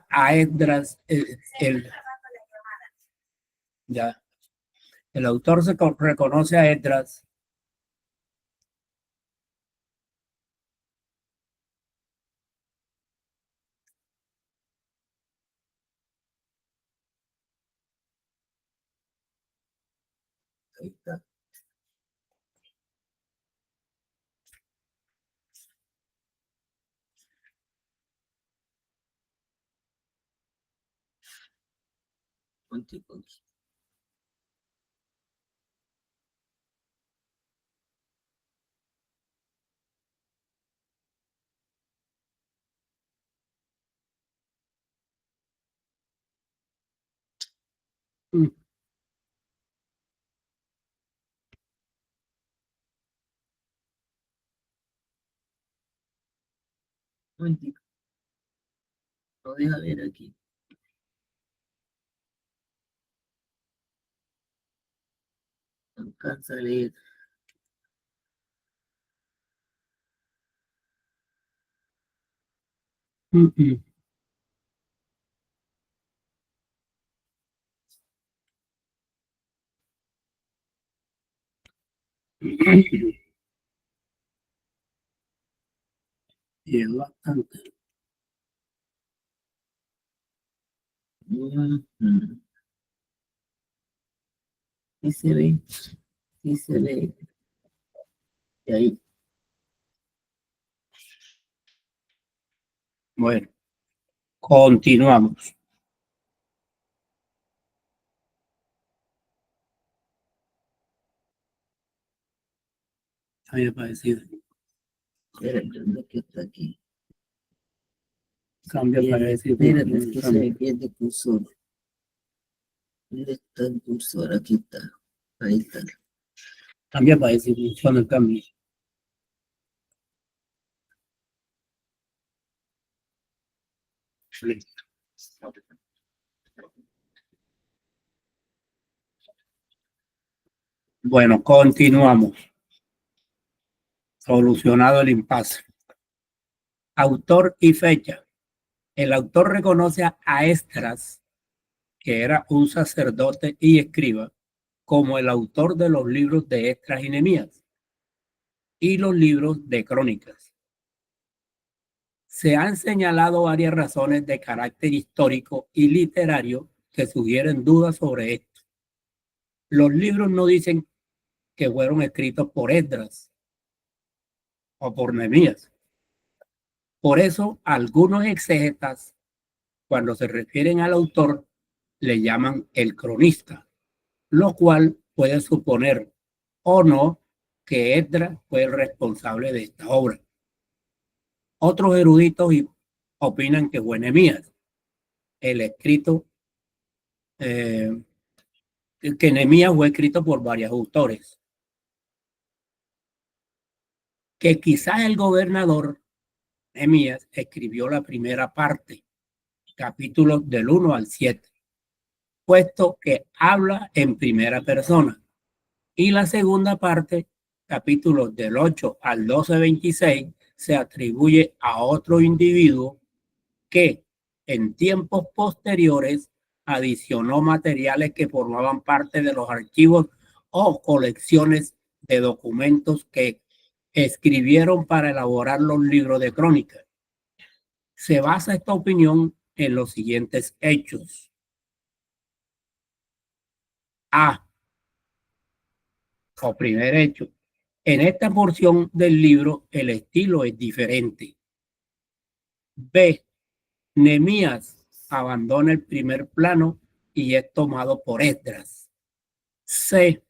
a Esdras, ya, el autor se reconoce a Esdras lo deja ver aquí. No alcanza a leer. Y es bastante. Sí se ve, sí se ve. Y ahí. Bueno, continuamos. Había parecido. Espérate, que está aquí. Cambia para decir. Espérate, es que se me pierde el cursor. ¿Dónde está el cursor? Aquí está. Ahí está. Cambia para decir, funciona el cambio. Listo. Bueno, continuamos. Solucionado el impasse. Autor y fecha. El autor reconoce a Esdras, que era un sacerdote y escriba, como el autor de los libros de Esdras y Nehemías y los libros de Crónicas. Se han señalado varias razones de carácter histórico y literario que sugieren dudas sobre esto. Los libros no dicen que fueron escritos por Esdras o por Nehemías. Por eso, algunos exégetas, cuando se refieren al autor, le llaman el cronista, lo cual puede suponer o no que Esdras fue el responsable de esta obra. Otros eruditos opinan que fue Nehemías, el escrito, que Nehemías fue escrito por varios autores, que quizás el gobernador Nehemías escribió la primera parte, capítulos del 1 al 7, puesto que habla en primera persona, y la segunda parte, capítulos del 8 al 12-26, se atribuye a otro individuo que en tiempos posteriores adicionó materiales que formaban parte de los archivos o colecciones de documentos que escribieron para elaborar los libros de crónicas. Se basa esta opinión en los siguientes hechos. A. O primer hecho. En esta porción del libro el estilo es diferente. B. Nehemías abandona el primer plano y es tomado por Esdras. C.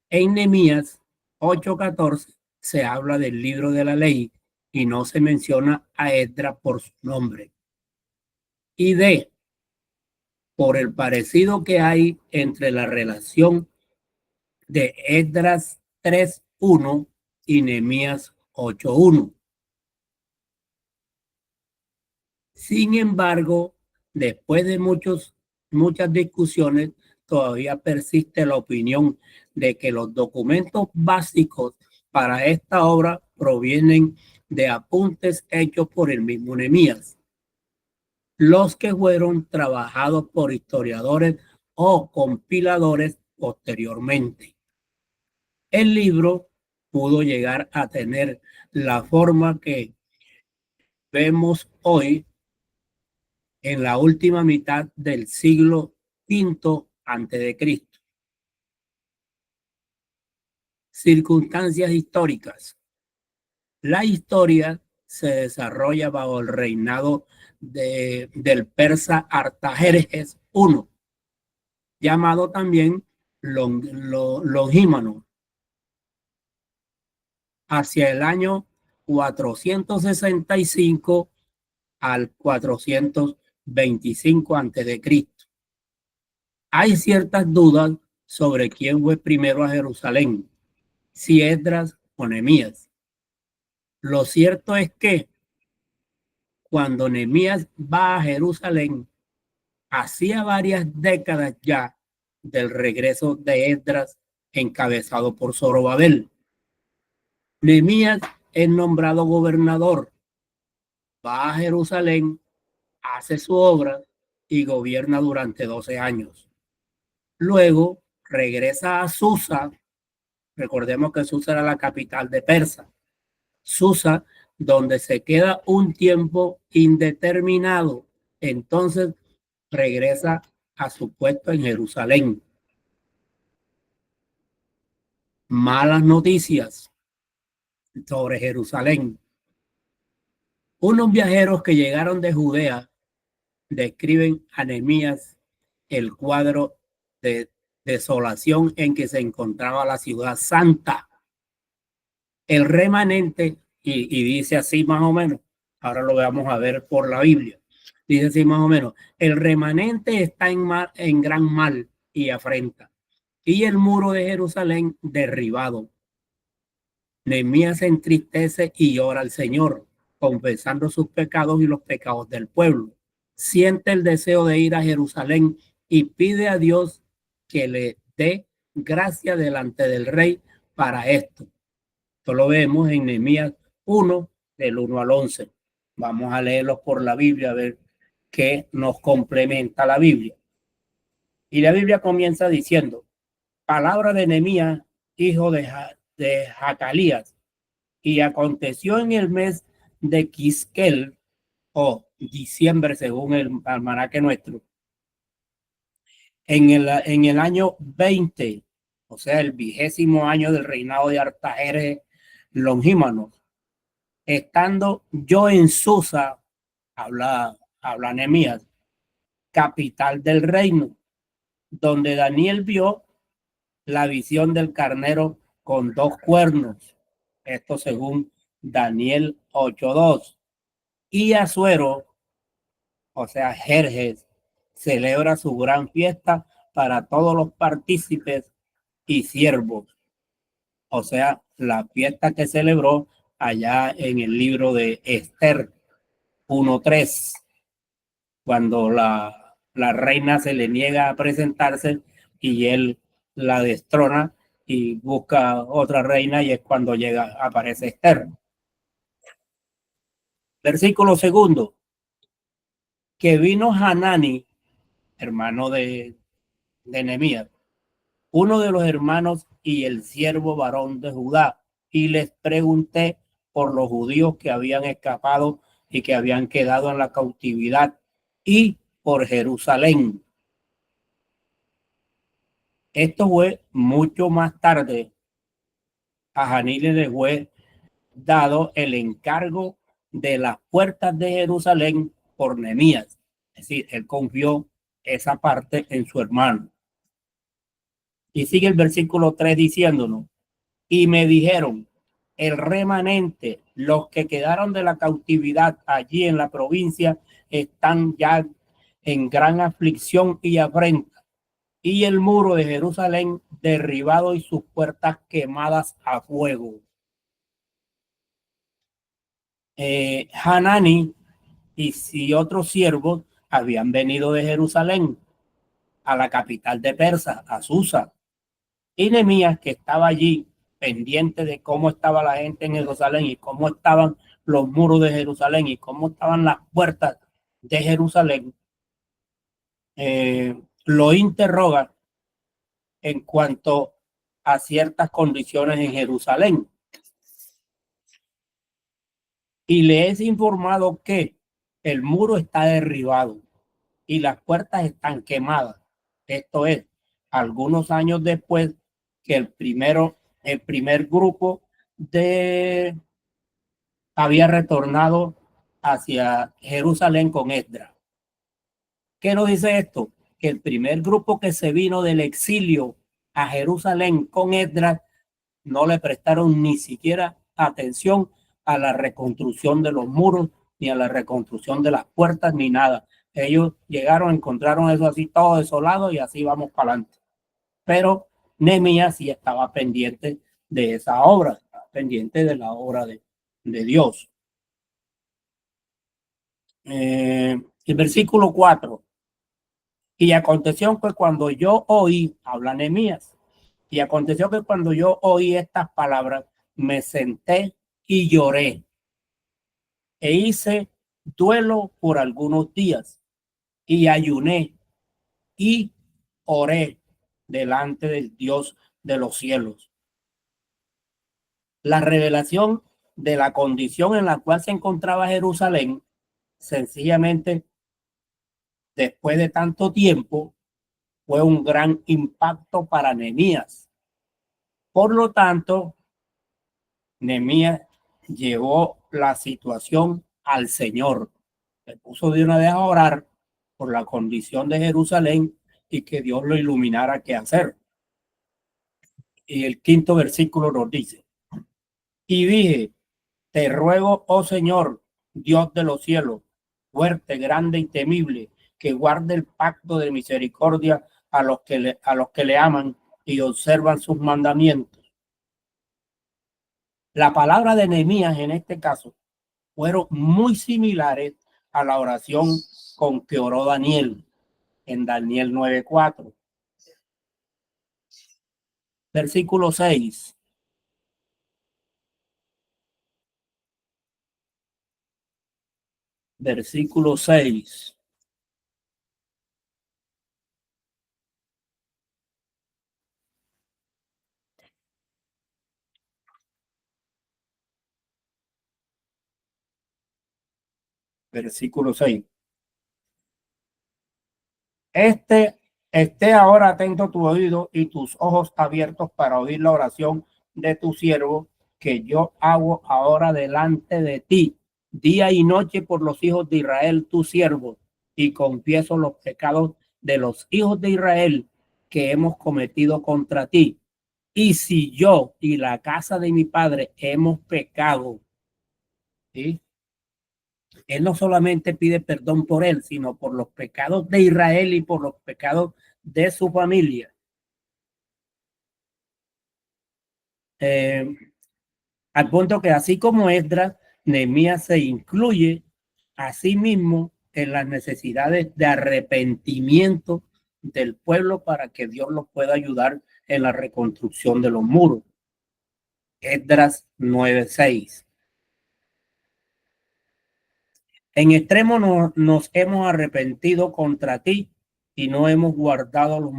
En Nehemías 8:14 se habla del libro de la ley y no se menciona a Esdras por su nombre. Y D. Por el parecido que hay entre la relación de Esdras 3:1 y Nehemías 8:1. Sin embargo, después de muchas discusiones, todavía persiste la opinión de que los documentos básicos para esta obra provienen de apuntes hechos por el mismo Nehemías. los que fueron trabajados por historiadores o compiladores posteriormente. El libro pudo llegar a tener la forma que vemos hoy en la última mitad del siglo V antes de Cristo. Circunstancias históricas. La historia se desarrolla bajo el reinado del persa Artajerjes I, llamado también Longímano, hacia el año 465 al 425 a.C. Hay ciertas dudas sobre quién fue primero a Jerusalén, si Esdras o Nehemías. Lo cierto es que cuando Nehemías va a Jerusalén, hacía varias décadas ya del regreso de Esdras encabezado por Zorobabel. Nehemías es nombrado gobernador, va a Jerusalén, hace su obra y gobierna durante 12 años. Luego regresa a Susa, recordemos que Susa era la capital de Persa, Susa, donde se queda un tiempo indeterminado. Entonces regresa a su puesto en Jerusalén. Malas noticias sobre Jerusalén. Unos viajeros que llegaron de Judea describen a Nehemías el cuadro de desolación en que se encontraba la ciudad santa. El remanente, y dice así más o menos, ahora lo vamos a ver por la Biblia, dice así más o menos, el remanente está en gran mal y afrenta, y el muro de Jerusalén derribado. Nehemías se entristece y ora al Señor, confesando sus pecados y los pecados del pueblo. Siente el deseo de ir a Jerusalén y pide a Dios que le dé gracia delante del rey para esto. Esto lo vemos en Nehemías 1, del 1 al 11. Vamos a leerlos por la Biblia a ver qué nos complementa la Biblia. Y la Biblia comienza diciendo, palabra de Nehemías, hijo de Hacalías. Y aconteció en el mes de Quiskel, o diciembre según el almanaque nuestro, en el año 20, o sea, el 20º año del reinado de Artajerjes Longímano, estando yo en Susa, habla Nehemías, capital del reino, donde Daniel vio la visión del carnero con 2 cuernos. Esto según Daniel 8:2. Y Asuero, o sea, Jerjes, celebra su gran fiesta para todos los partícipes y siervos. O sea, la fiesta que celebró allá en el libro de Esther 1:3, cuando la reina se le niega a presentarse y él la destrona y busca otra reina, y es cuando aparece Esther. Versículo 2, que vino Hanani, hermano de Nehemías, uno de los hermanos y el siervo varón de Judá, y les pregunté por los judíos que habían escapado y que habían quedado en la cautividad, y por Jerusalén. Esto fue mucho más tarde. A Haní le fue dado el encargo de las puertas de Jerusalén por Nehemías. Es decir, él confió esa parte en su hermano. Y sigue el versículo 3 diciéndonos, y me dijeron, el remanente, los que quedaron de la cautividad allí en la provincia, están ya en gran aflicción y afrenta, y el muro de Jerusalén derribado y sus puertas quemadas a fuego. Hanani y otros siervos habían venido de Jerusalén a la capital de Persa, a Susa, y Nehemías, que estaba allí pendiente de cómo estaba la gente en Jerusalén y cómo estaban los muros de Jerusalén y cómo estaban las puertas de Jerusalén, lo interroga en cuanto a ciertas condiciones en Jerusalén. Y le es informado que el muro está derribado y las puertas están quemadas. Esto es, algunos años después que el primer grupo de había retornado hacia Jerusalén con Esdras. ¿Qué nos dice esto? Que el primer grupo que se vino del exilio a Jerusalén con Esdras no le prestaron ni siquiera atención a la reconstrucción de los muros, ni a la reconstrucción de las puertas, ni nada. Ellos llegaron, encontraron eso así todo desolado y así vamos para adelante. Pero Nehemías sí estaba pendiente de esa obra, pendiente de la obra de Dios. El versículo 4. Y aconteció que cuando yo oí, habla Nehemías, y aconteció que cuando yo oí estas palabras, me senté y lloré e hice duelo por algunos días y ayuné y oré delante del Dios de los cielos. La revelación de la condición en la cual se encontraba Jerusalén, sencillamente después de tanto tiempo, fue un gran impacto para Nehemías. Por lo tanto, Nehemías llevó la situación al Señor. Se puso de una vez a orar por la condición de Jerusalén y que Dios lo iluminara qué hacer. Y el quinto versículo nos dice, y dije, te ruego, oh Señor, Dios de los cielos, fuerte, grande y temible, que guarde el pacto de misericordia a los que le aman y observan sus mandamientos. La palabra de Nehemías en este caso fueron muy similares a la oración con que oró Daniel en Daniel 9:4. Versículo 6. Versículo 6. Versículo 6. Esté ahora atento tu oído y tus ojos abiertos para oír la oración de tu siervo que yo hago ahora delante de ti, día y noche por los hijos de Israel, tu siervo, y confieso los pecados de los hijos de Israel que hemos cometido contra ti. Y si yo y la casa de mi padre hemos pecado, ¿sí? Él no solamente pide perdón por él, sino por los pecados de Israel y por los pecados de su familia. Al punto que así como Esdras, Nehemías se incluye a sí mismo en las necesidades de arrepentimiento del pueblo para que Dios los pueda ayudar en la reconstrucción de los muros. Esdras 9:6. En extremo nos hemos arrepentido contra ti y no hemos guardado los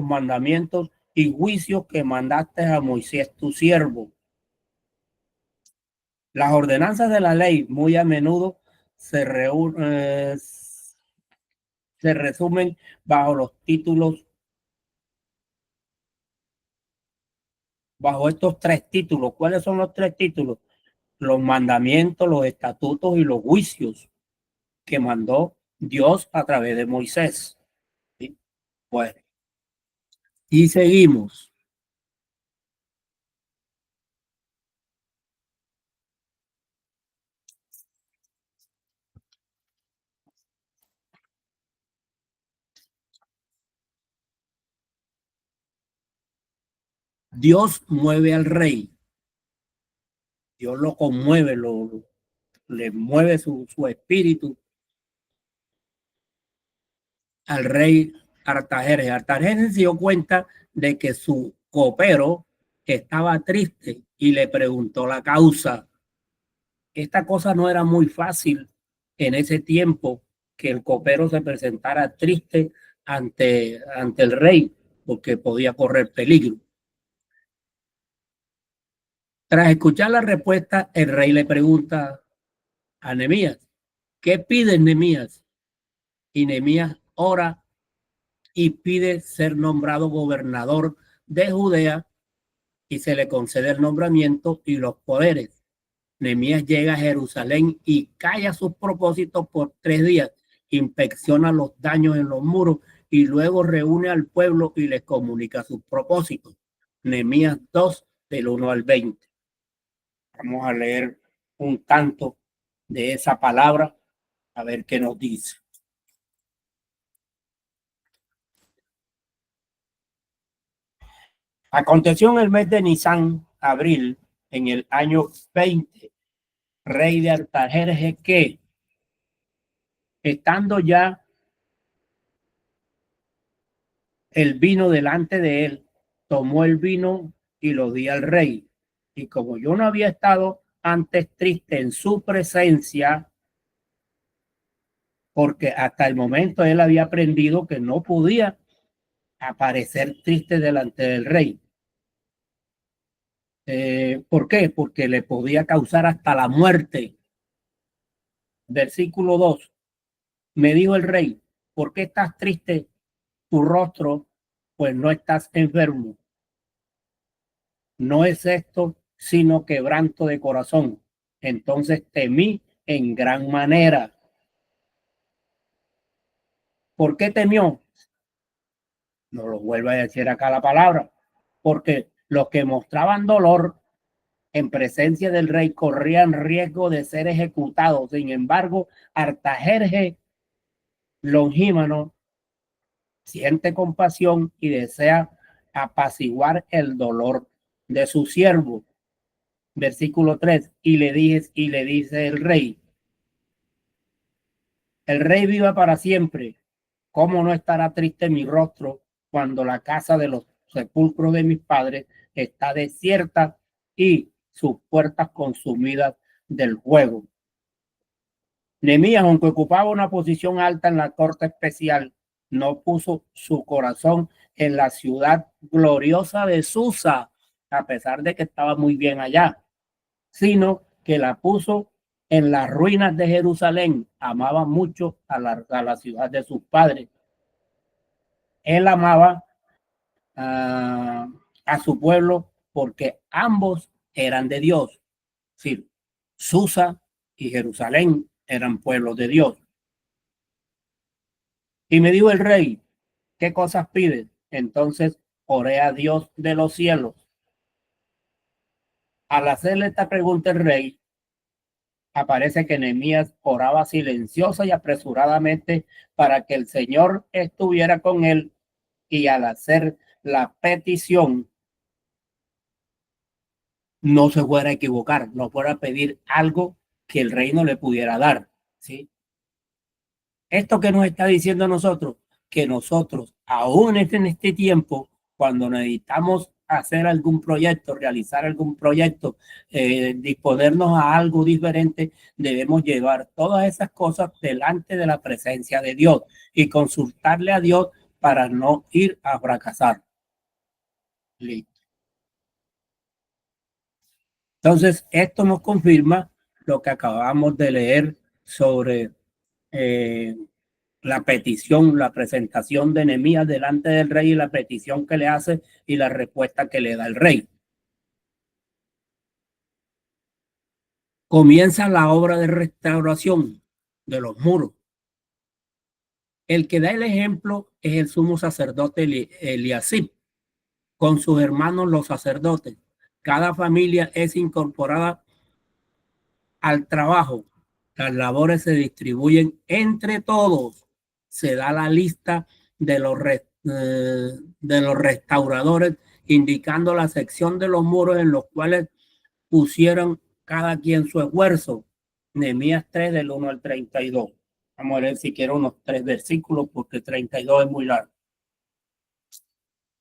mandamientos y juicios que mandaste a Moisés tu siervo. Las ordenanzas de la ley muy a menudo se resumen bajo los títulos, bajo estos tres títulos. ¿Cuáles son los tres títulos? Los mandamientos, los estatutos y los juicios que mandó Dios a través de Moisés. ¿Sí? Bueno, y seguimos. Dios mueve al rey. Dios lo conmueve, le mueve su espíritu al rey Artajerjes. Artajerjes se dio cuenta de que su copero estaba triste y le preguntó la causa. esta cosa no era muy fácil en ese tiempo, que el copero se presentara triste ante el rey, porque podía correr peligro. Tras escuchar la respuesta, el rey le pregunta a Nehemías: ¿qué pides, Nehemías? Y Nehemías ora y pide ser nombrado gobernador de Judea, y se le concede el nombramiento y los poderes. Nehemías llega a Jerusalén y calla sus propósitos por 3 días, inspecciona los daños en los muros y luego reúne al pueblo y les comunica sus propósitos. Nehemías 2, del 1 al 20. Vamos a leer un tanto de esa palabra, a ver qué nos dice. Aconteció en el mes de Nisán, abril, en el año 20, rey de Artajerjes, que, estando ya el vino delante de él, tomó el vino y lo di al rey. Y como yo no había estado antes triste en su presencia, porque hasta el momento él había aprendido que no podía aparecer triste delante del rey. ¿Por qué? Porque le podía causar hasta la muerte. Versículo 2. Me dijo el rey: ¿por qué estás triste tu rostro? Pues no estás enfermo. No es esto sino quebranto de corazón. Entonces temí en gran manera. ¿Por qué temió? No lo vuelvo a decir acá la palabra. Porque los que mostraban dolor en presencia del rey corrían riesgo de ser ejecutados. Sin embargo, Artajerjes Longímano siente compasión y desea apaciguar el dolor de su siervo. Versículo 3. Y le dice el rey viva para siempre. ¿Cómo no estará triste mi rostro cuando la casa de los sepulcros de mis padres está desierta y sus puertas consumidas del fuego? Nehemías, aunque ocupaba una posición alta en la corte especial, no puso su corazón en la ciudad gloriosa de Susa, a pesar de que estaba muy bien allá, sino que la puso en las ruinas de Jerusalén. Amaba mucho a la ciudad de sus padres. Él amaba a su pueblo porque ambos eran de Dios. Sí, Susa y Jerusalén eran pueblos de Dios. Y me dijo el rey: ¿qué cosas pides? Entonces oré a Dios de los cielos. Al hacerle esta pregunta el rey, aparece que Nehemías oraba silenciosa y apresuradamente para que el Señor estuviera con él, y al hacer la petición no se fuera a equivocar, no fuera a pedir algo que el rey no le pudiera dar. ¿Sí? Esto que nos está diciendo a nosotros, que nosotros, aún en este tiempo, cuando necesitamos hacer algún proyecto, realizar algún proyecto, disponernos a algo diferente, debemos llevar todas esas cosas delante de la presencia de Dios y consultarle a Dios para no ir a fracasar. Listo. Entonces, esto nos confirma lo que acabamos de leer sobre eh, la petición, la presentación de Nehemías delante del rey, y la petición que le hace y la respuesta que le da el rey. Comienza la obra de restauración de los muros. El que da el ejemplo es el sumo sacerdote Eliasib, con sus hermanos los sacerdotes. Cada familia es incorporada al trabajo. Las labores se distribuyen entre todos. Se da la lista de los restauradores, indicando la sección de los muros en los cuales pusieron cada quien su esfuerzo. Nehemías 3, del 1 al 32. Vamos a leer siquiera unos 3 versículos, porque 32 es muy largo.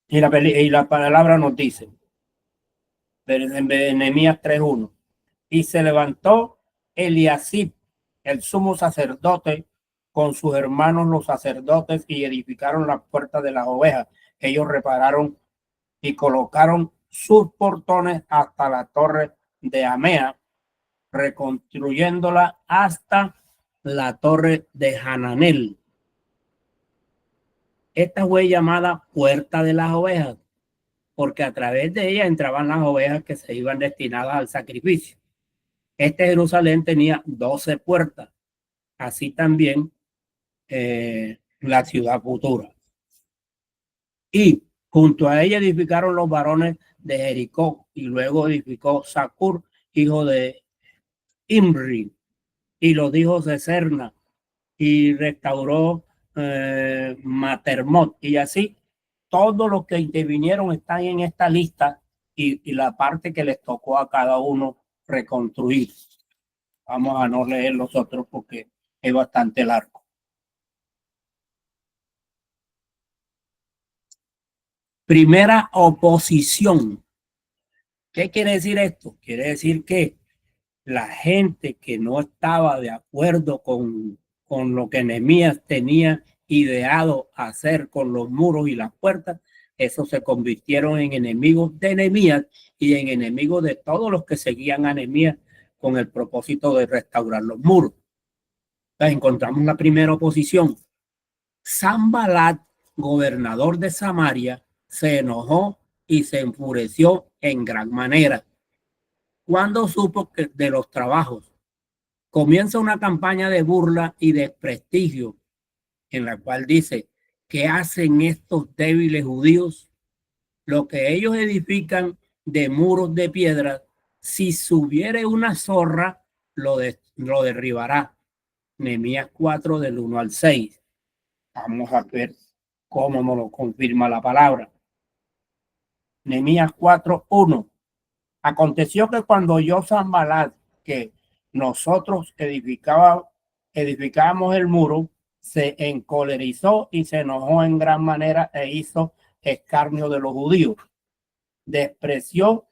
Y la palabra nos dice, en Nehemías 3:1: y se levantó Eliasib, el sumo sacerdote, con sus hermanos los sacerdotes, y edificaron las puertas de las ovejas. Ellos repararon y colocaron sus portones hasta la torre de Amea, reconstruyéndola hasta la torre de Hananel. Esta fue llamada Puerta de las Ovejas, porque a través de ella entraban las ovejas que se iban destinadas al sacrificio. Este Jerusalén tenía 12 puertas, así también la ciudad futura. Y junto a ella edificaron los varones de Jericó, y luego edificó Zacur, hijo de Imri, y los hijos de Serna, y restauró Matermot, y así todos los que intervinieron están en esta lista, y la parte que les tocó a cada uno reconstruir. Vamos a no leer los otros porque es bastante largo. Primera oposición. ¿Qué quiere decir esto? Quiere decir que la gente que no estaba de acuerdo con lo que Nehemías tenía ideado hacer con los muros y las puertas, esos se convirtieron en enemigos de Nehemías y en enemigos de todos los que seguían a Nehemías con el propósito de restaurar los muros. Entonces encontramos la primera oposición. Sanbalat, gobernador de Samaria, se enojó y se enfureció en gran manera cuando supo que de los trabajos. Comienza una campaña de burla y desprestigio en la cual dice: ¿qué hacen estos débiles judíos? Lo que ellos edifican de muros de piedra, si subiere una zorra, lo derribará. Nehemías 4 del 1 al 6. Vamos a ver cómo nos lo confirma la palabra. Nehemías 4:1. Aconteció que cuando oyó Sanbalat que nosotros edificábamos el muro, se encolerizó y se enojó en gran manera e hizo escarnio de los judíos. Despreció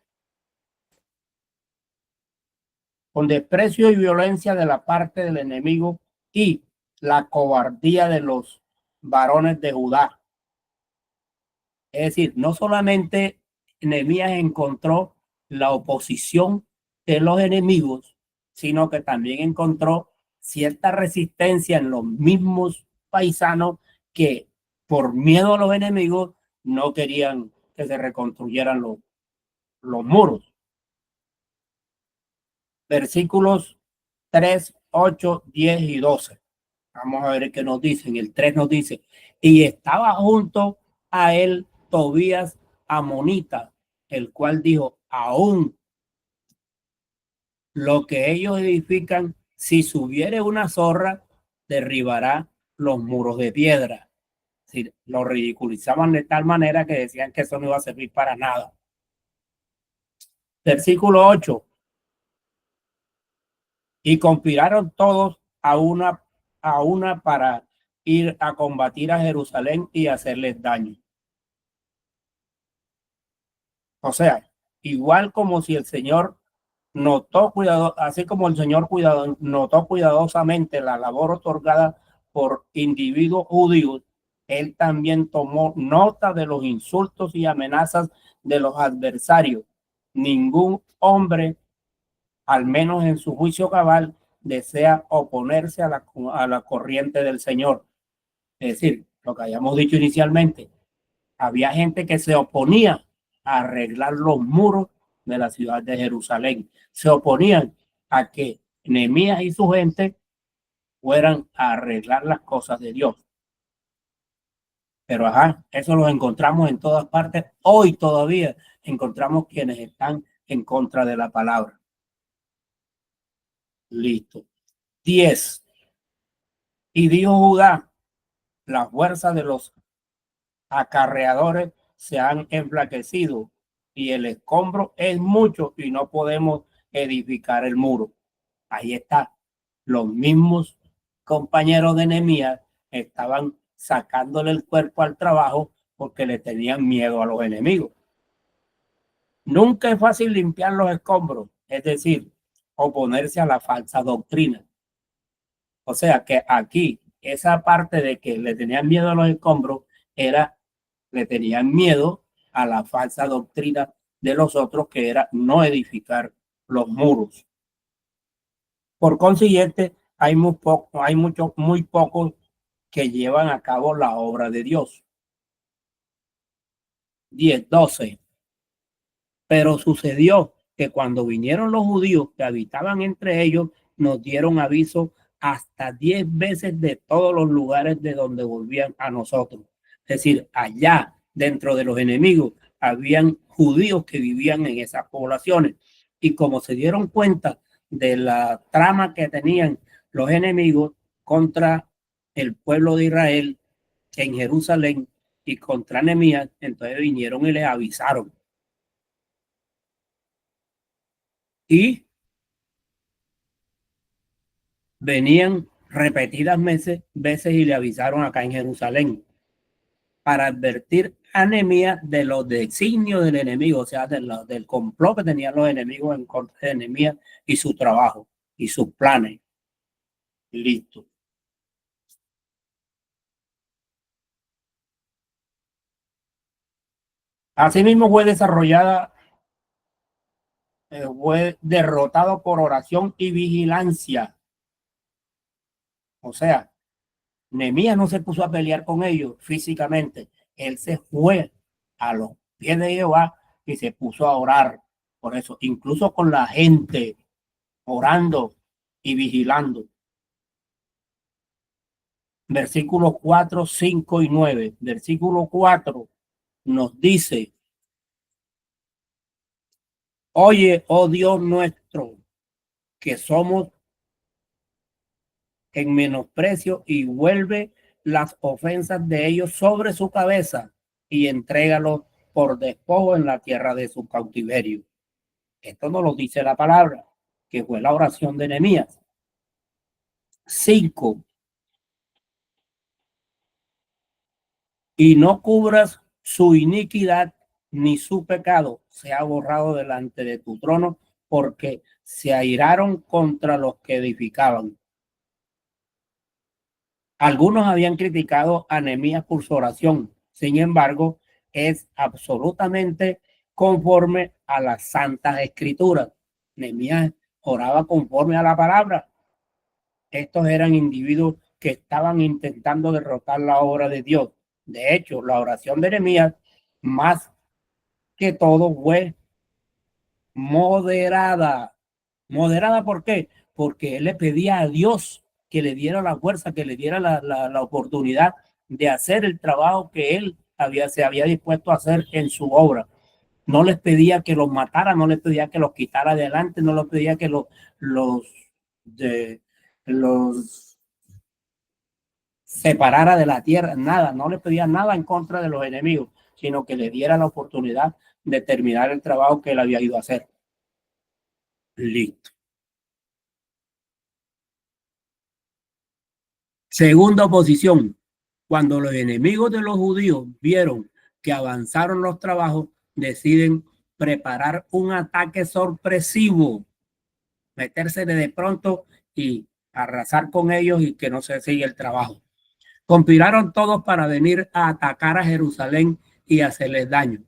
con desprecio y violencia de la parte del enemigo y la cobardía de los varones de Judá. Es decir, no solamente Nehemías encontró la oposición de los enemigos, sino que también encontró cierta resistencia en los mismos paisanos que por miedo a los enemigos no querían que se reconstruyeran los muros. Versículos 3, 8, 10 y 12. Vamos a ver qué nos dicen. El 3 nos dice: y estaba junto a él Tobías amonita, el cual dijo: aún lo que ellos edifican, si subiere una zorra, derribará los muros de piedra. Es decir, lo ridiculizaban de tal manera que decían que eso no iba a servir para nada. Versículo 8. Y conspiraron todos a una para ir a combatir a Jerusalén y hacerles daño. O sea, igual como si el Señor así como el Señor notó cuidadosamente la labor otorgada por individuos judíos, él también tomó nota de los insultos y amenazas de los adversarios. Ningún hombre, al menos en su juicio cabal, desea oponerse a la corriente del Señor. Es decir, lo que habíamos dicho inicialmente, había gente que se oponía a arreglar los muros de la ciudad de Jerusalén. Se oponían a que Nehemías y su gente fueran a arreglar las cosas de Dios. Pero eso lo encontramos en todas partes. Hoy todavía encontramos quienes están en contra de la palabra. Listo. 10. Y dijo Judá: la fuerza de los acarreadores se han enflaquecido y el escombro es mucho y no podemos edificar el muro. Ahí está. Los mismos compañeros de Nehemías estaban sacándole el cuerpo al trabajo porque le tenían miedo a los enemigos. Nunca es fácil limpiar los escombros, es decir, oponerse a la falsa doctrina. O sea que aquí, esa parte de que le tenían miedo a los escombros, le tenían miedo a la falsa doctrina de los otros, que era no edificar los muros. Por consiguiente, hay muchos, muy pocos que llevan a cabo la obra de Dios. 10:12. Pero sucedió que cuando vinieron los judíos que habitaban entre ellos, nos dieron aviso hasta 10 veces de todos los lugares de donde volvían a nosotros. Es decir, allá dentro de los enemigos habían judíos que vivían en esas poblaciones. Y como se dieron cuenta de la trama que tenían los enemigos contra el pueblo de Israel en Jerusalén y contra Nehemías, entonces vinieron y les avisaron. Y venían repetidas veces y le avisaron acá en Jerusalén para advertir a Nehemías de los designios del enemigo, o sea, del complot que tenían los enemigos en contra de Nehemías y su trabajo y sus planes. Listo. Asimismo fue derrotado por oración y vigilancia. O sea, Nehemías no se puso a pelear con ellos físicamente. Él se fue a los pies de Jehová y se puso a orar. Por eso, incluso con la gente orando y vigilando. Versículos 4, 5 y 9. Versículo 4 nos dice: oye, oh Dios nuestro, que somos en menosprecio, y vuelve las ofensas de ellos sobre su cabeza y entrégalos por despojo en la tierra de su cautiverio. Esto no lo dice la palabra, que fue la oración de Nehemías. 5. Y no cubras su iniquidad ni su pecado sea borrado delante de tu trono, porque se airaron contra los que edificaban. Algunos habían criticado a Nehemías por su oración. Sin embargo, es absolutamente conforme a las santas escrituras. Nehemías oraba conforme a la palabra. Estos eran individuos que estaban intentando derrotar la obra de Dios. De hecho, la oración de Nehemías, más que todo, fue moderada. ¿Moderada por qué? Porque él le pedía a Dios que le diera la fuerza, que le diera la oportunidad de hacer el trabajo que él se había dispuesto a hacer en su obra. No les pedía que los matara, no les pedía que los quitara adelante, no les pedía que los, los separara de la tierra, nada, no les pedía nada en contra de los enemigos, sino que le diera la oportunidad de terminar el trabajo que él había ido a hacer. Listo. Segunda posición, cuando los enemigos de los judíos vieron que avanzaron los trabajos, deciden preparar un ataque sorpresivo, meterse de pronto y arrasar con ellos y que no se siga el trabajo. Conspiraron todos para venir a atacar a Jerusalén y hacerles daño.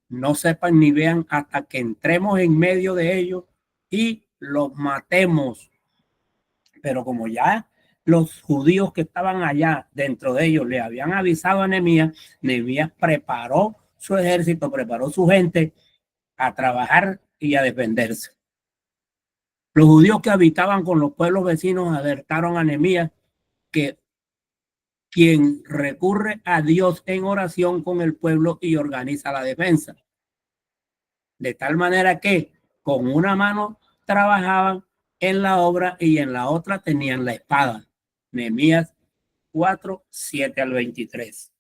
No sepan ni vean hasta que entremos en medio de ellos y los matemos. Pero como ya los judíos que estaban allá dentro de ellos le habían avisado a Nehemías, Nehemías preparó su ejército, preparó su gente a trabajar y a defenderse. Los judíos que habitaban con los pueblos vecinos alertaron a Nehemías que quien recurre a Dios en oración con el pueblo y organiza la defensa. De tal manera que con una mano trabajaban en la obra y en la otra tenían la espada. Nehemías 4, 7 al 23.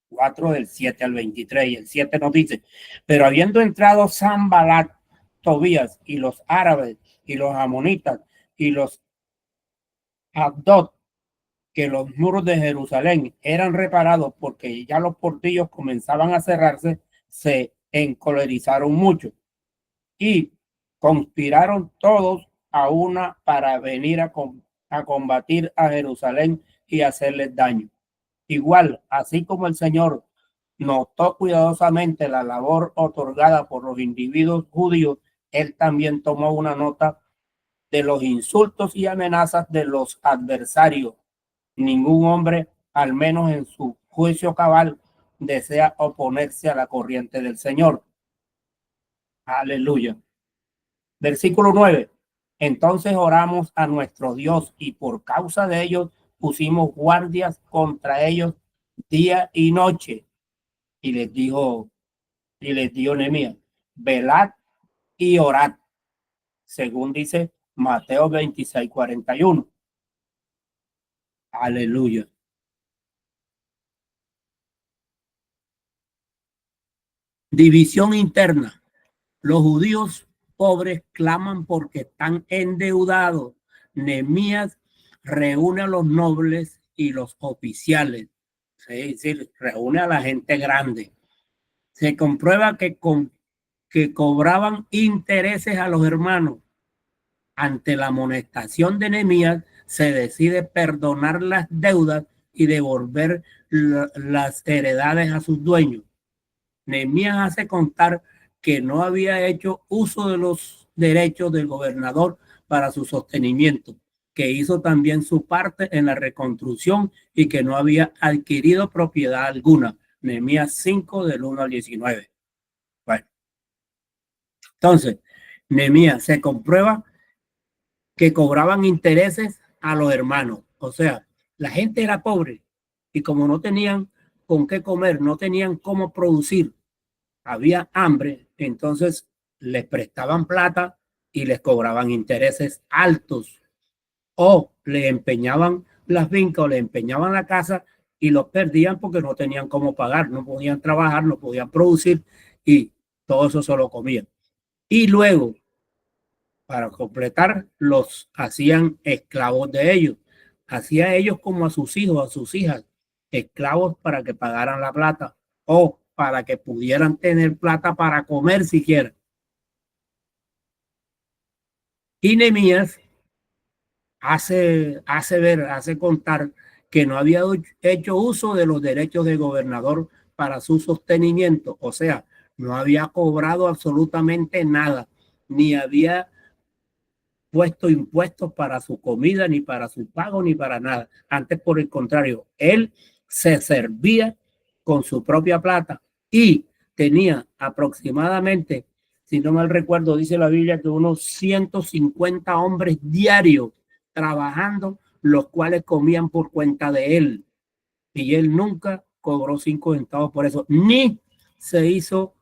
4 del 7 al 23. Y el 7 nos dice: pero habiendo entrado Sanballat, Tobías y los árabes y los amonitas y los Abdot, que los muros de Jerusalén eran reparados porque ya los portillos comenzaban a cerrarse, se encolerizaron mucho. Y Conspiraron todos a una para venir a combatir a Jerusalén y hacerles daño. Igual, así como el Señor notó cuidadosamente la labor otorgada por los individuos judíos, él también tomó una nota de los insultos y amenazas de los adversarios. Ningún hombre, al menos en su juicio cabal, desea oponerse a la corriente del Señor. Aleluya. Versículo 9. Entonces oramos a nuestro Dios y por causa de ellos pusimos guardias contra ellos día y noche. Y les dijo Nehemías, velad y orad, según dice Mateo 26:41. Aleluya. División interna. Los judíos pobres claman porque están endeudados. Nehemías reúne a los nobles y los oficiales, es decir, reúne a la gente grande. Se comprueba que cobraban intereses a los hermanos. Ante la amonestación de Nehemías, se decide perdonar las deudas y devolver las heredades a sus dueños. Nehemías hace constar que no había hecho uso de los derechos del gobernador para su sostenimiento, que hizo también su parte en la reconstrucción y que no había adquirido propiedad alguna. Nehemías 5 del 1 al 19. Bueno, entonces, Nehemías se comprueba que cobraban intereses a los hermanos. O sea, la gente era pobre y como no tenían con qué comer, no tenían cómo producir, había hambre, entonces les prestaban plata y les cobraban intereses altos o le empeñaban las fincas o le empeñaban la casa y los perdían porque no tenían cómo pagar, no podían trabajar, no podían producir y todo eso se lo comían. Y luego, para completar, los hacían esclavos de ellos. Hacía a ellos como a sus hijos, a sus hijas, esclavos para que pagaran la plata o para que pudieran tener plata para comer siquiera. Y Nehemías hace contar que no había hecho uso de los derechos del gobernador para su sostenimiento, o sea, no había cobrado absolutamente nada, ni había puesto impuestos para su comida, ni para su pago, ni para nada. Antes, por el contrario, él se servía con su propia plata y tenía aproximadamente, si no mal recuerdo, dice la Biblia que unos 150 hombres diarios trabajando, los cuales comían por cuenta de él. Y él nunca cobró 5 centavos por eso, ni se hizo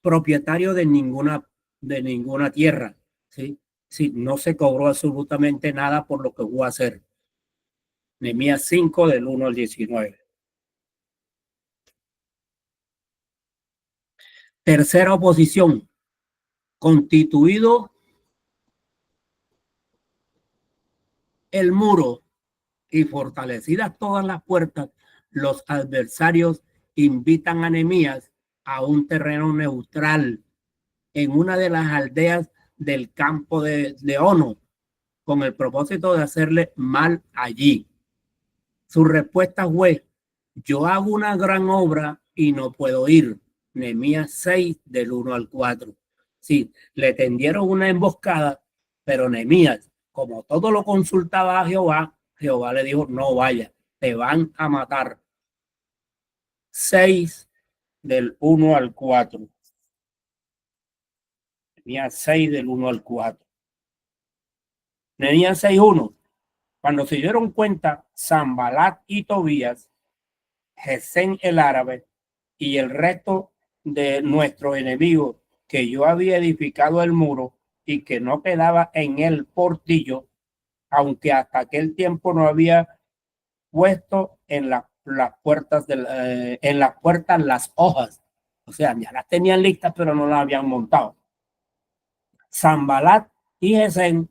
propietario de ninguna tierra, ¿sí? Sí, no se cobró absolutamente nada por lo que hubo a hacer. Nehemías 5 del 1 al 19. Tercera oposición. Constituido el muro y fortalecidas todas las puertas, los adversarios invitan a Nehemías a un terreno neutral en una de las aldeas del campo de Ono, con el propósito de hacerle mal allí. Su respuesta fue: yo hago una gran obra y no puedo ir. Nehemías 6 del 1 al 4. Sí, le tendieron una emboscada, pero Nehemías, como todo lo consultaba a Jehová, Jehová le dijo: no vaya, te van a matar. 6 del 1 al 4. Nehemías 6 del 1 al 4. Nehemías 6:1. Cuando se dieron cuenta, Sanbalat y Tobías, Gesén el árabe y el resto de nuestros enemigos, que yo había edificado el muro y que no quedaba en el portillo, aunque hasta aquel tiempo no había puesto en las puertas en las puertas las hojas, o sea, ya las tenían listas pero no las habían montado. Sanbalat y Gesén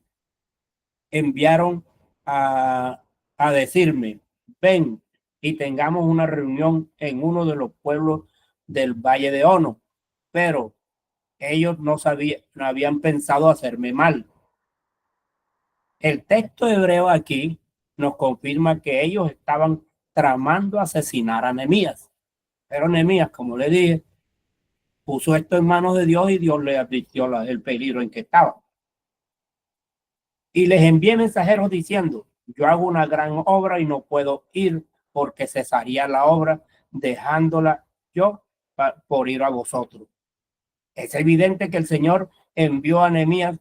enviaron a decirme: ven y tengamos una reunión en uno de los pueblos del Valle de Ono. Pero ellos no habían pensado hacerme mal. El texto hebreo aquí nos confirma que ellos estaban tramando asesinar a Nehemías. Pero Nehemías, como le dije, puso esto en manos de Dios y Dios le advirtió el peligro en que estaba. Y les envié mensajeros diciendo, yo hago una gran obra y no puedo ir porque cesaría la obra dejándola yo por ir a vosotros. Es evidente que el Señor envió a Nehemías,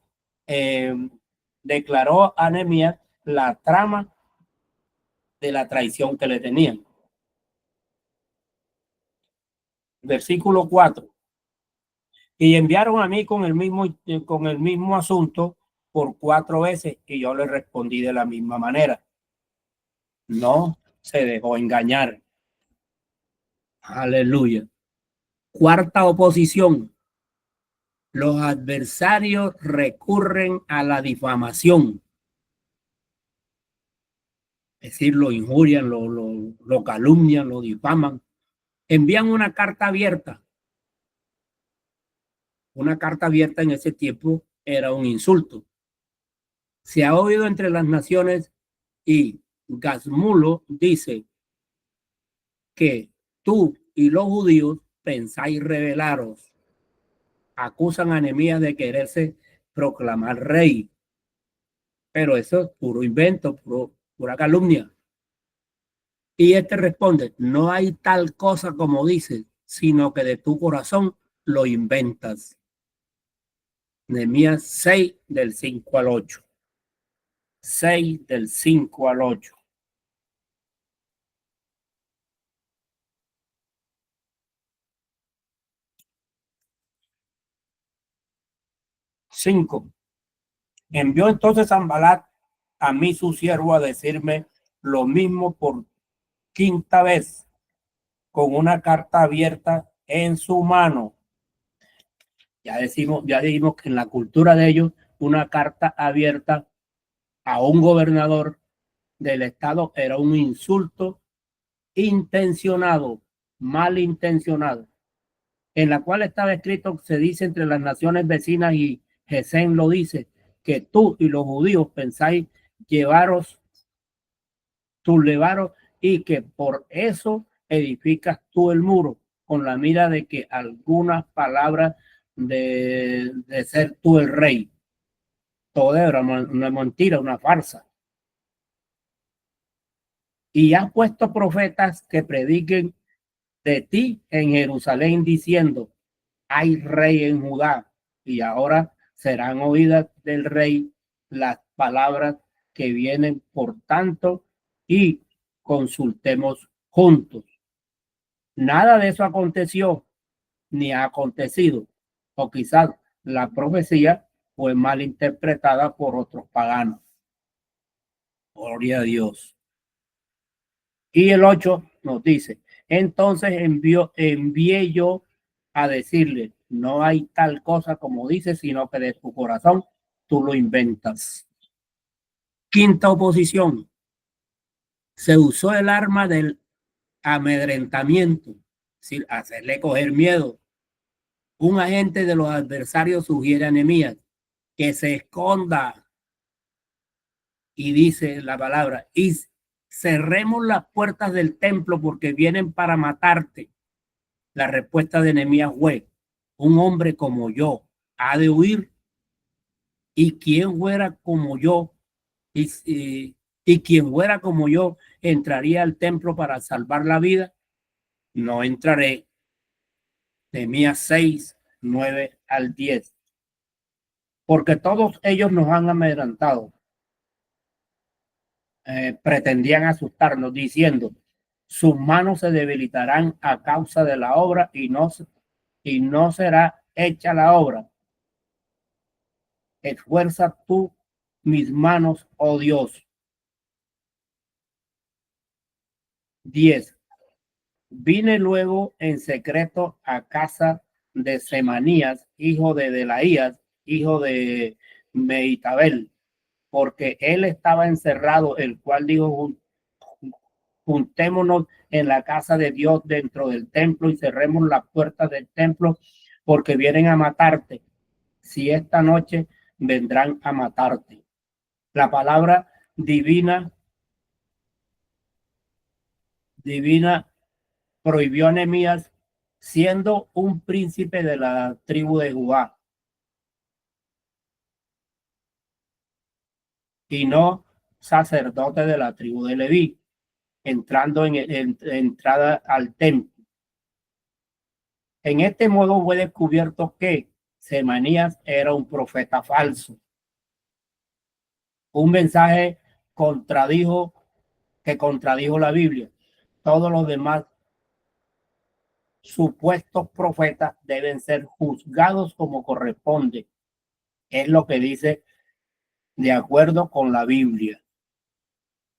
declaró a Nehemías la trama de la traición que le tenían. Versículo 4. Y enviaron a mí con el mismo asunto por 4 veces y yo le respondí de la misma manera. No se dejó engañar. Aleluya. Cuarta oposición. Los adversarios recurren a la difamación. Es decir, lo injurian, lo calumnian, lo difaman. Envían una carta abierta. Una carta abierta en ese tiempo era un insulto. Se ha oído entre las naciones y Gasmulo dice que tú y los judíos pensáis rebelaros. Acusan a Nehemías de quererse proclamar rey. Pero eso es puro invento, pura calumnia. Y este responde, no hay tal cosa como dices, sino que de tu corazón lo inventas. Nehemías 6 del 5 al 8. 6 del 5 al 8. 5. Envió entonces Sanbalat a mí su siervo a decirme lo mismo por 5ª vez, con una carta abierta en su mano. Ya dijimos que en la cultura de ellos, una carta abierta a un gobernador del estado era un insulto intencionado, malintencionado, en la cual estaba escrito, se dice entre las naciones vecinas y Gesén lo dice, que tú y los judíos pensáis sublevaros y que por eso edificas tú el muro, con la mira de que algunas palabras de ser tú el rey. Todo era una mentira, una farsa. Y has puesto profetas que prediquen de ti en Jerusalén diciendo, hay rey en Judá, y ahora serán oídas del rey las palabras que vienen, por tanto, y consultemos juntos. Nada de eso aconteció, ni ha acontecido, o quizás la profecía fue mal interpretada por otros paganos. Gloria a Dios. Y el 8 nos dice, entonces envié yo a decirle, no hay tal cosa como dice, sino que de tu corazón tú lo inventas. 5ª oposición. Se usó el arma del amedrentamiento, es decir, hacerle coger miedo. Un agente de los adversarios sugiere a Nehemías que se esconda y dice la palabra, y cerremos las puertas del templo porque vienen para matarte. La respuesta de Nehemías fue, un hombre como yo ha de huir, y quien fuera como yo, y quien fuera como yo entraría al templo para salvar la vida, no entraré. Nehemías 6, 9 al 10. Porque todos ellos nos han amedrentado. Pretendían asustarnos diciendo, sus manos se debilitarán a causa de la obra y no será hecha la obra. Esfuerza tú mis manos, oh Dios. 10. Vine luego en secreto a casa de Semanías, hijo de Delaías, hijo de Meitabel, porque él estaba encerrado, el cual dijo, juntémonos en la casa de Dios dentro del templo y cerremos las puertas del templo porque vienen a matarte. Si esta noche vendrán a matarte. La palabra divina prohibió a Nehemías, siendo un príncipe de la tribu de Judá, y no sacerdote de la tribu de Leví, entrando en entrada al templo. En este modo fue descubierto que Semanías era un profeta falso. Un mensaje que contradijo la Biblia. Todos los demás supuestos profetas deben ser juzgados como corresponde. Es lo que dice de acuerdo con la Biblia.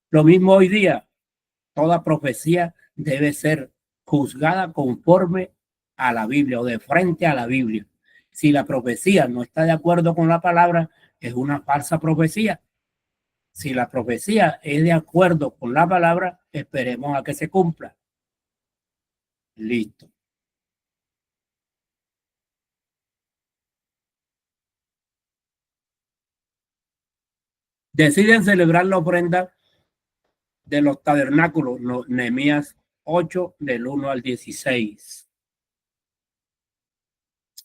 Lo mismo hoy día, toda profecía debe ser juzgada conforme a la Biblia o de frente a la Biblia. Si la profecía no está de acuerdo con la palabra, es una falsa profecía. Si la profecía es de acuerdo con la palabra, esperemos a que se cumpla. Listo. Deciden celebrar la ofrenda de los tabernáculos, Nehemías 8, del 1 al 16.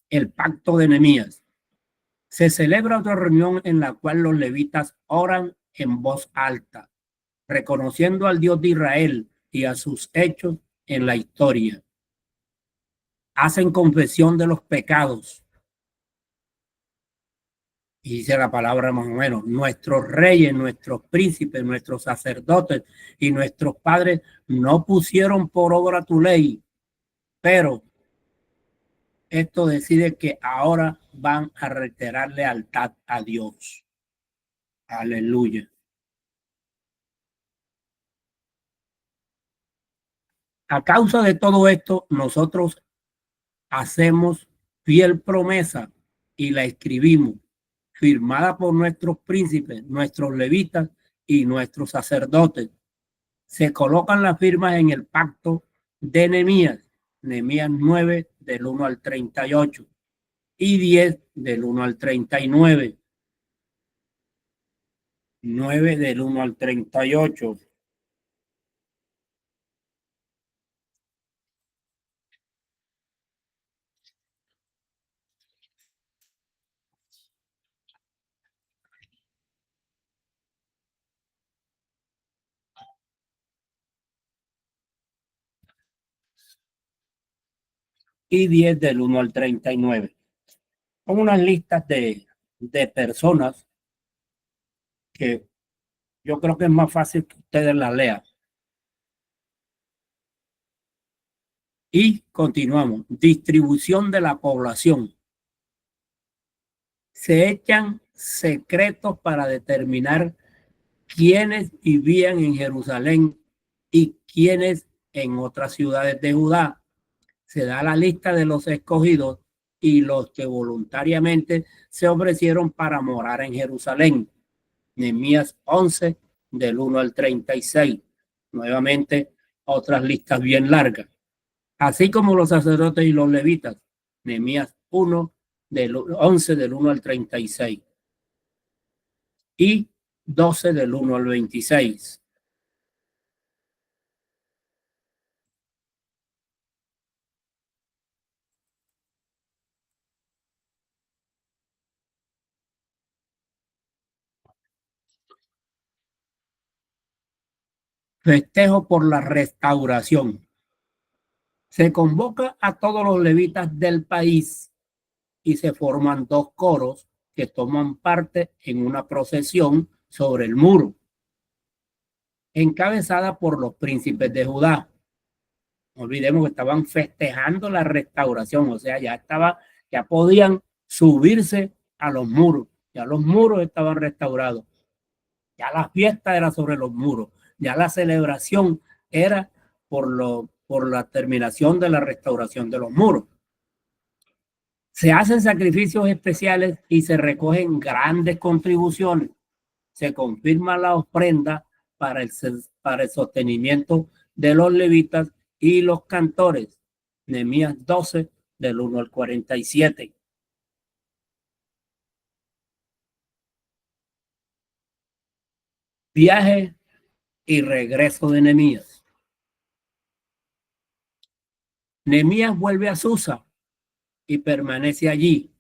El pacto de Nehemías. Se celebra otra reunión en la cual los levitas oran en voz alta, reconociendo al Dios de Israel y a sus hechos en la historia. Hacen confesión de los pecados. Y dice la palabra más o menos, nuestros reyes, nuestros príncipes, nuestros sacerdotes y nuestros padres no pusieron por obra tu ley, pero esto decide que ahora van a reiterar lealtad a Dios. Aleluya. A causa de todo esto, nosotros hacemos fiel promesa y la escribimos, firmada por nuestros príncipes, nuestros levitas y nuestros sacerdotes. Se colocan las firmas en el pacto de Nehemías, Nehemías 9 del 1 al 38 y 10 del 1 al 39. 9 del 1 al 38. Y 10 del 1 al 39. Son unas listas de personas que yo creo que es más fácil que ustedes las lean. Y continuamos. Distribución de la población. Se echan secretos para determinar quiénes vivían en Jerusalén y quiénes en otras ciudades de Judá. Se da la lista de los escogidos y los que voluntariamente se ofrecieron para morar en Jerusalén. Nehemías 11, del 1 al 36. Nuevamente, otras listas bien largas. Así como los sacerdotes y los levitas. Nehemías 1, del 11, del 1 al 36. Y 12, del 1 al 26. Festejo por la restauración. Se convoca a todos los levitas del país y se forman dos coros que toman parte en una procesión sobre el muro, encabezada por los príncipes de Judá. No olvidemos que estaban festejando la restauración, o sea, ya podían subirse a los muros, ya los muros estaban restaurados, ya la fiesta era sobre los muros, ya la celebración era por la terminación de la restauración de los muros. Se hacen sacrificios especiales y se recogen grandes contribuciones. Se confirma la ofrenda para el sostenimiento de los levitas y los cantores. Nehemías 12, del 1 al 47. Viaje y regreso de Nehemías. Nehemías vuelve a Susa y permanece allí.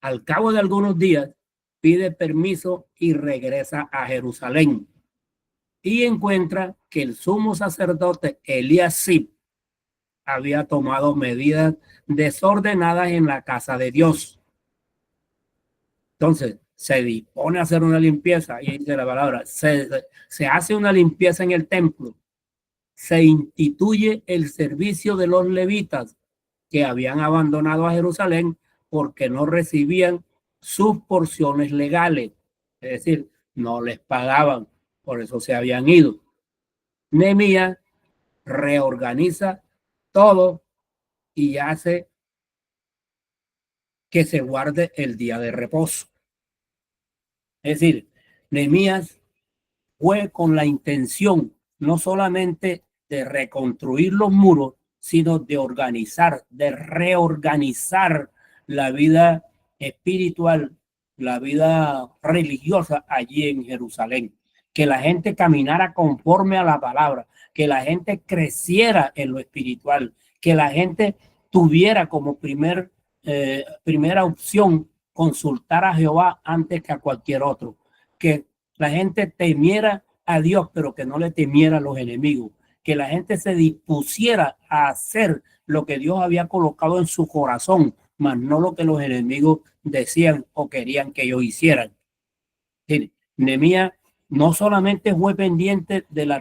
Al cabo de algunos días, pide permiso y regresa a Jerusalén. Y encuentra que el sumo sacerdote Eliasib había tomado medidas desordenadas en la casa de Dios. Entonces, se dispone a hacer una limpieza, y dice la palabra, se hace una limpieza en el templo, se instituye el servicio de los levitas que habían abandonado a Jerusalén porque no recibían sus porciones legales, es decir, no les pagaban, por eso se habían ido. Nehemías reorganiza todo y hace que se guarde el día de reposo. Es decir, Nehemías fue con la intención no solamente de reconstruir los muros, sino de organizar, de reorganizar la vida espiritual, la vida religiosa allí en Jerusalén. Que la gente caminara conforme a la palabra, que la gente creciera en lo espiritual, que la gente tuviera como primera opción consultar a Jehová antes que a cualquier otro. Que la gente temiera a Dios, pero que no le temiera a los enemigos, que la gente se dispusiera a hacer lo que Dios había colocado en su corazón, más no lo que los enemigos decían o querían que ellos hicieran. Nehemías no solamente fue pendiente de la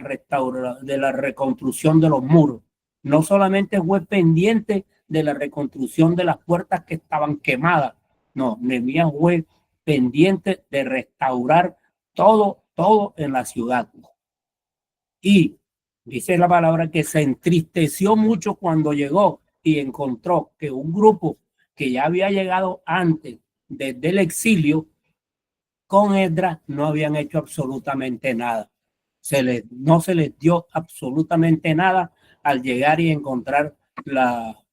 reconstrucción de los muros, no solamente fue pendiente de la reconstrucción de las puertas que estaban quemadas, no, Nehemías fue pendiente de restaurar todo en la ciudad. Y dice la palabra que se entristeció mucho cuando llegó y encontró que un grupo que ya había llegado antes desde el exilio con Esdras no habían hecho absolutamente nada. No se les dio absolutamente nada al llegar y encontrar la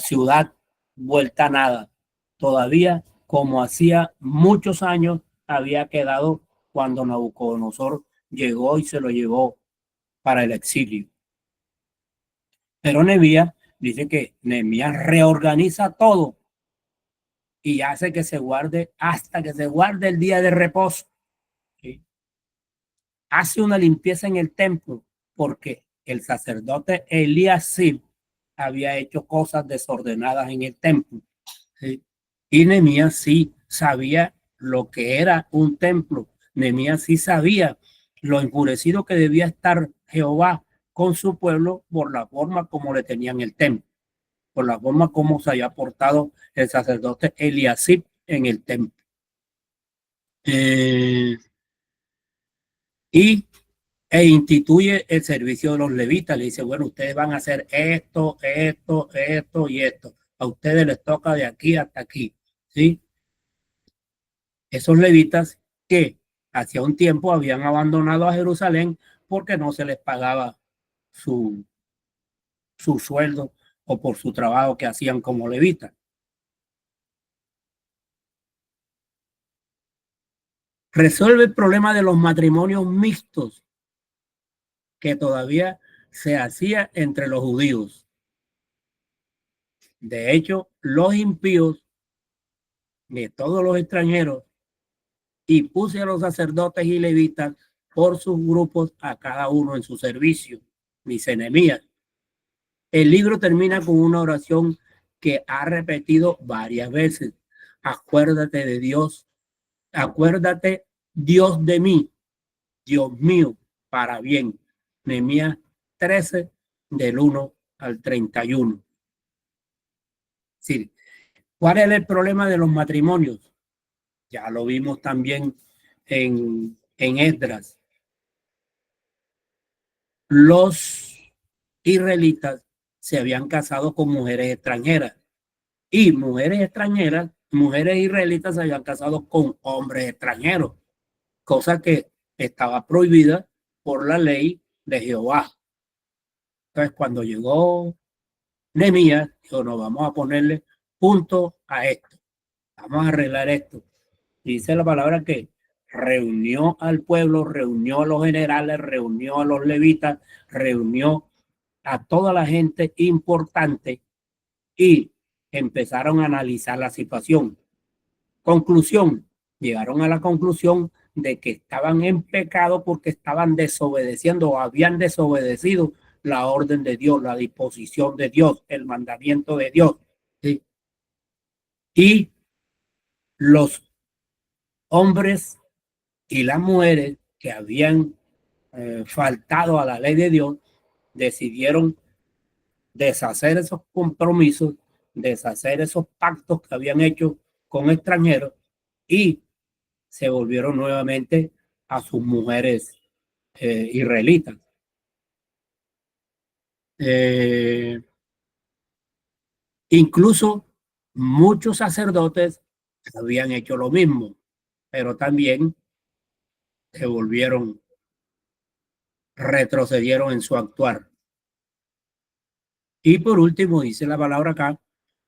ciudad vuelta a nada. Todavía, como hacía muchos años, había quedado cuando Nabucodonosor llegó y se lo llevó para el exilio. Pero Nehemías dice que Nehemías reorganiza todo y hace que se guarde hasta que se guarde el día de reposo. ¿Sí? Hace una limpieza en el templo porque el sacerdote Eliasib había hecho cosas desordenadas en el templo. ¿Sí? Y Nehemías sí sabía lo que era un templo. Nehemías sí sabía lo enfurecido que debía estar Jehová con su pueblo por la forma como le tenían el templo, por la forma como se había portado el sacerdote Eliasib en el templo. Y instituye el servicio de los levitas. Le dice, bueno, ustedes van a hacer esto y esto. A ustedes les toca de aquí hasta aquí. ¿Sí? Esos levitas que hacía un tiempo habían abandonado a Jerusalén porque no se les pagaba su sueldo o por su trabajo que hacían como levitas. Resuelve el problema de los matrimonios mixtos que todavía se hacía entre los judíos. De hecho, los impíos de todos los extranjeros y puse a los sacerdotes y levitas por sus grupos a cada uno en su servicio, dice Nehemías. El libro termina con una oración que ha repetido varias veces. Acuérdate de Dios, acuérdate Dios de mí, Dios mío, para bien. Nehemías 13, del 1 al 31. Sí. ¿Cuál es el problema de los matrimonios? Ya lo vimos también en Esdras. Los israelitas se habían casado con mujeres extranjeras y mujeres israelitas se habían casado con hombres extranjeros, cosa que estaba prohibida por la ley de Jehová. Entonces, cuando llegó Nehemías dijo, no, vamos a ponerle punto a esto, vamos a arreglar esto. Dice la palabra que reunió al pueblo, reunió a los generales, reunió a los levitas, reunió a toda la gente importante y empezaron a analizar la situación. Conclusión, llegaron a la conclusión de que estaban en pecado porque estaban desobedeciendo o habían desobedecido la orden de Dios, la disposición de Dios, el mandamiento de Dios. ¿Sí? Y los hombres y las mujeres que habían faltado a la ley de Dios decidieron deshacer esos compromisos, deshacer esos pactos que habían hecho con extranjeros y se volvieron nuevamente a sus mujeres israelitas. Incluso muchos sacerdotes habían hecho lo mismo, pero también se volvieron, retrocedieron en su actuar. Y por último, dice la palabra acá,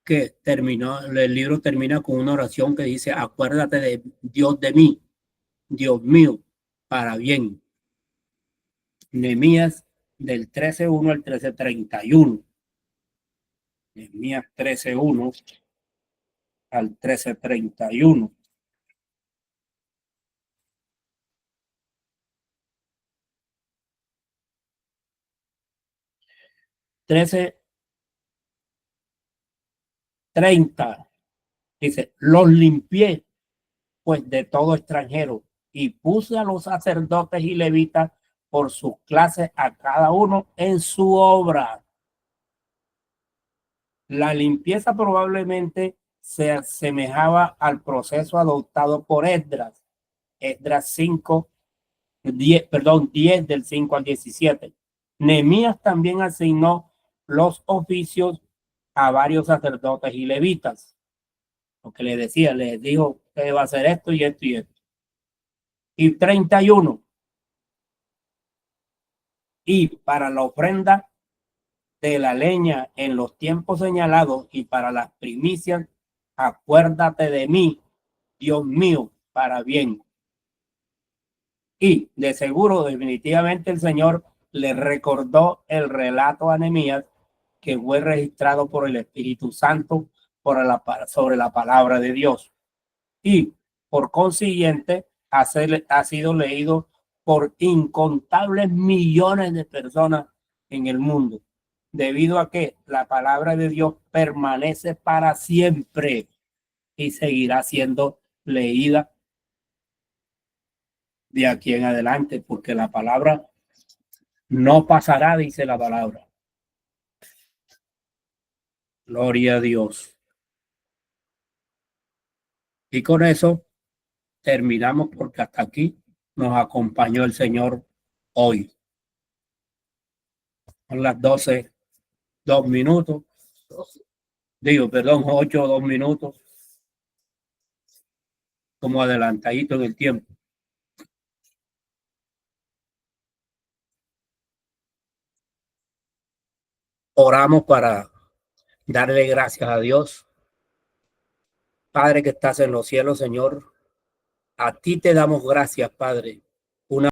que terminó, el libro termina con una oración que dice, acuérdate de Dios de mí, Dios mío, para bien. Nehemías del 13:1 al 13:31. Nehemías 13:1 al 13:31. Trece 30 dice, los limpié pues de todo extranjero y puse a los sacerdotes y levitas por sus clases a cada uno en su obra. La limpieza probablemente se asemejaba al proceso adoptado por Esdras. Esdras 5, 10, perdón, 10 del 5 al 17. Nehemías también asignó los oficios a varios sacerdotes y levitas. Lo que le decía, les dijo, usted va a hacer esto y esto y esto. Y 31. Y para la ofrenda de la leña en los tiempos señalados y para las primicias, acuérdate de mí, Dios mío, para bien. Y de seguro, definitivamente el Señor le recordó el relato a Nehemías que fue registrado por el Espíritu Santo sobre la palabra de Dios. Y por consiguiente ha sido leído por incontables millones de personas en el mundo, debido a que la palabra de Dios permanece para siempre y seguirá siendo leída de aquí en adelante, porque la palabra no pasará, dice la palabra. Gloria a Dios. Y con eso terminamos porque hasta aquí nos acompañó el Señor hoy. Son las 12, 2 minutos. Digo, perdón, 8, 2 minutos. Como adelantadito en el tiempo. Oramos para darle gracias a Dios. Padre que estás en los cielos, Señor, a ti te damos gracias, Padre. Una